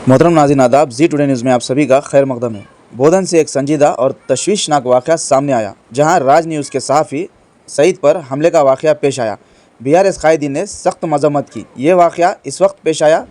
मोहतरम नाज़रीन आदाब, जी टुडे न्यूज़ में आप सभी का खैर मकदम है। बोधन से एक संजीदा और तशवीशनाक वाक़या सामने आया, जहां राज न्यूज़ के सहाफ़ी सईद पर हमले का वाक़या पेश आया। BRS कायदीन ने सख्त मजम्मत की। ये वाक़या इस वक्त पेश आया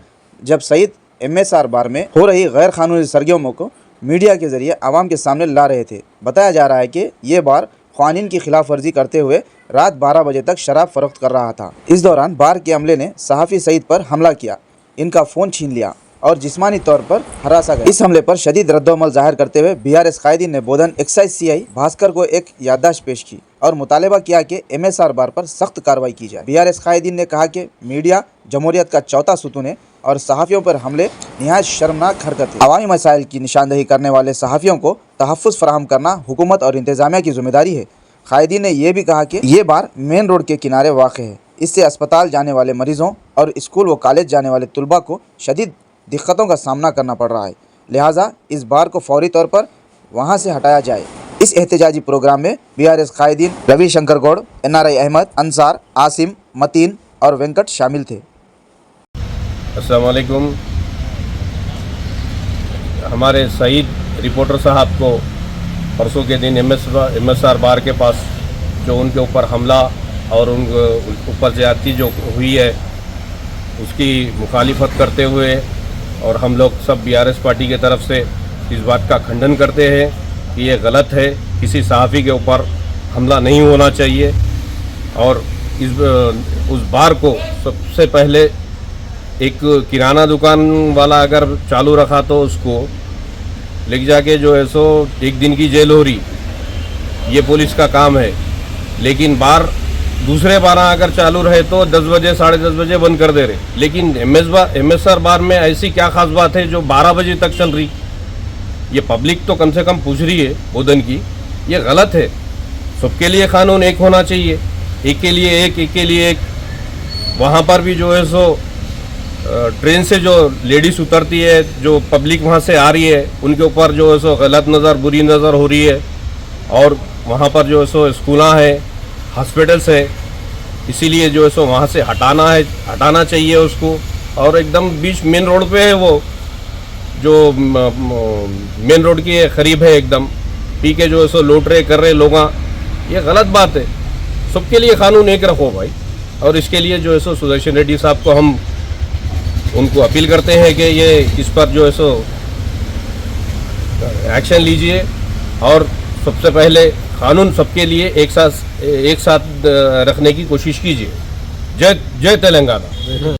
जब सईद MSR बार में हो रही गैर कानूनी सरगर्मियों को मीडिया के ज़रिए आवाम के सामने ला रहे थे। बताया जा रहा है कि ये बार क़वानीन की खिलाफ वर्जी करते हुए रात 12 बजे तक शराब फ़रोख्त कर रहा था। इस दौरान बार के अमले ने सहाफ़ी सईद पर हमला किया, इनका फ़ोन छीन लिया और जिस्मानी तौर पर हरासा गया। इस हमले पर शदीद रद्दोमल जाहिर करते हुए BRS कायदीन ने बोधन एक्साइज CI भास्कर को एक याददाश्त पेश की और मुतालबा किया कि MSR बार पर सख्त कार्रवाई की जाए। BRS कायदीन ने कहा कि मीडिया जमहूरियत का चौथा सुतून है और सहाफ़ियों पर हमले निहायत शर्मनाक हरकत है। अवामी मसाइल की निशानदही करने वाले सहाफ़ियों को तहफ़्फ़ुज़ फराहम करना हुकूमत और इंतज़ामिया की ज़िम्मेदारी है। कायदीन ने यह भी कहा कि ये बार मेन रोड के किनारे वाक़ है, इससे अस्पताल जाने वाले मरीज़ों और स्कूल व कॉलेज जाने वाले तलबा को शदीद दिक्कतों का सामना करना पड़ रहा है, लिहाजा इस बार को फौरी तौर पर वहां से हटाया जाए। इस एहतजाजी प्रोग्राम में BRS कायदीन रवि शंकर गौड़, NRI अहमद, अंसार, आसिम, मतीन और वेंकट शामिल थे। अस्सलाम वालेकुम। हमारे सईद रिपोर्टर साहब को परसों के दिन MSR बार के पास जो उनके ऊपर हमला और उनके ऊपर ज़्यादती जो हुई है उसकी मुखालिफत करते हुए और हम लोग सब BRS पार्टी के तरफ से इस बात का खंडन करते हैं कि ये गलत है, किसी सहाफ़ी के ऊपर हमला नहीं होना चाहिए। और उस बार को सबसे पहले एक किराना दुकान वाला अगर चालू रखा तो उसको लेके जाके जो है सो एक दिन की जेल हो रही, ये पुलिस का काम है। लेकिन बार दूसरे 12 अगर चालू रहे तो 10 बजे 10:30 बजे बंद कर दे रहे। लेकिन MSR बार में ऐसी क्या खास बात है जो 12 बजे तक चल रही? ये पब्लिक तो कम से कम पूछ रही है बोधन की, ये गलत है। सबके लिए कानून एक होना चाहिए, एक के लिए एक। वहाँ पर भी जो है सो ट्रेन से जो लेडीज़ उतरती है, जो पब्लिक वहाँ से आ रही है, उनके ऊपर जो है सो गलत नज़र, बुरी नज़र हो रही है। और वहाँ पर जो है सो स्कूला है, हॉस्पिटल्स है, इसीलिए जो है सो वहाँ से हटाना चाहिए उसको। और एकदम बीच मेन रोड पे है, वो जो मेन रोड के करीब है, एकदम पी के जो है सो लौट रहे कर रहे लोग, ये गलत बात है। सबके लिए कानून एक रखो भाई। और इसके लिए जो है सो सुदर्शन रेड्डी साहब को हम उनको अपील करते हैं कि ये इस पर जो है सो एक्शन लीजिए और सबसे पहले कानून सबके लिए एक साथ रखने की कोशिश कीजिए। जय तेलंगाना।